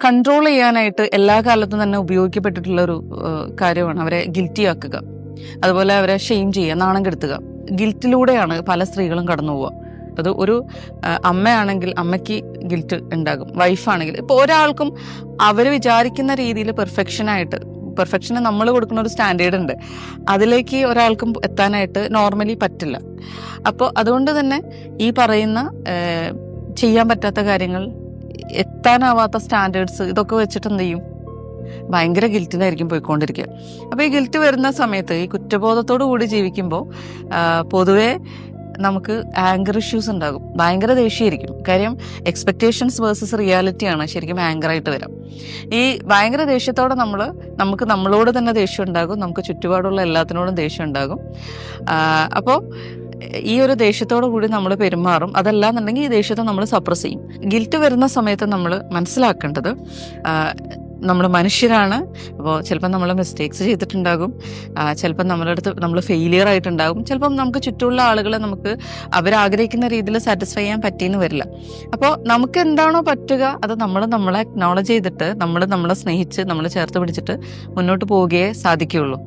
Control ചെയ്യാനായിട്ട് എല്ലാ കാലത്തും തന്നെ ഉപയോഗിക്കപ്പെട്ടിട്ടുള്ള ഒരു കാര്യമാണ് അവരെ ഗിൽറ്റി ആക്കുക, അതുപോലെ അവരെ ഷെയിം ചെയ്യുക, നാണം കെടുത്തുക. ഗിൽറ്റിലൂടെയാണ് പല സ്ത്രീകളും കടന്നു പോവുക. അത് ഒരു അമ്മയാണെങ്കിൽ അമ്മയ്ക്ക് ഗിൽറ്റ് ഉണ്ടാകും, വൈഫാണെങ്കിൽ. ഇപ്പോൾ ഒരാൾക്കും അവർ വിചാരിക്കുന്ന രീതിയിൽ പെർഫെക്ഷന് നമ്മൾ കൊടുക്കുന്ന ഒരു സ്റ്റാൻഡേർഡ് ഉണ്ട്, അതിലേക്ക് ഒരാൾക്കും എത്താനായിട്ട് നോർമലി പറ്റില്ല. അപ്പോൾ അതുകൊണ്ട് തന്നെ ഈ പറയുന്ന ചെയ്യാൻ പറ്റാത്ത കാര്യങ്ങൾ, എത്താനാവാത്ത സ്റ്റാൻഡേർഡ്സ്, ഇതൊക്കെ വെച്ചിട്ട് എന്ത് ചെയ്യും, ഭയങ്കര ഗിൽറ്റിലായിരിക്കും പോയിക്കൊണ്ടിരിക്കുക. അപ്പോൾ ഈ ഗിൽറ്റ് വരുന്ന സമയത്ത്, ഈ കുറ്റബോധത്തോടു കൂടി ജീവിക്കുമ്പോൾ പൊതുവേ നമുക്ക് ആങ്കർ ഇഷ്യൂസ് ഉണ്ടാകും, ഭയങ്കര ദേഷ്യമായിരിക്കും. കാര്യം എക്സ്പെക്റ്റേഷൻസ് വേഴ്സസ് റിയാലിറ്റിയാണ് ശരിക്കും ആങ്കറായിട്ട് വരാം. ഈ ഭയങ്കര ദേഷ്യത്തോടെ നമുക്ക് നമ്മളോട് തന്നെ ദേഷ്യം ഉണ്ടാകും, നമുക്ക് ചുറ്റുപാടുള്ള എല്ലാത്തിനോടും ദേഷ്യം ഉണ്ടാകും. അപ്പോൾ ഈ ഒരു ദേഷ്യത്തോടു കൂടി നമ്മൾ പെരുമാറും. അതല്ലാന്നുണ്ടെങ്കിൽ ഈ ദേഷ്യത്തെ നമ്മൾ സപ്രസ് ചെയ്യും. ഗിൽറ്റ് വരുന്ന സമയത്ത് നമ്മൾ മനസ്സിലാക്കേണ്ടത്, നമ്മൾ മനുഷ്യരാണ്. അപ്പോൾ ചിലപ്പം നമ്മൾ മിസ്റ്റേക്സ് ചെയ്തിട്ടുണ്ടാകും, ചിലപ്പം നമ്മൾ ഫെയിലിയർ ആയിട്ടുണ്ടാകും, ചിലപ്പം നമുക്ക് ചുറ്റുമുള്ള ആളുകളെ അവരാഗ്രഹിക്കുന്ന രീതിയിൽ സാറ്റിസ്ഫൈ ചെയ്യാൻ പറ്റിയെന്ന് വരില്ല. അപ്പോൾ നമുക്ക് എന്താണോ പറ്റുക അത് നമ്മളെ അക്നോളജ് ചെയ്തിട്ട് നമ്മളെ സ്നേഹിച്ച് നമ്മളെ ചേർത്ത് പിടിച്ചിട്ട് മുന്നോട്ട് പോവുകയേ സാധിക്കുകയുള്ളൂ.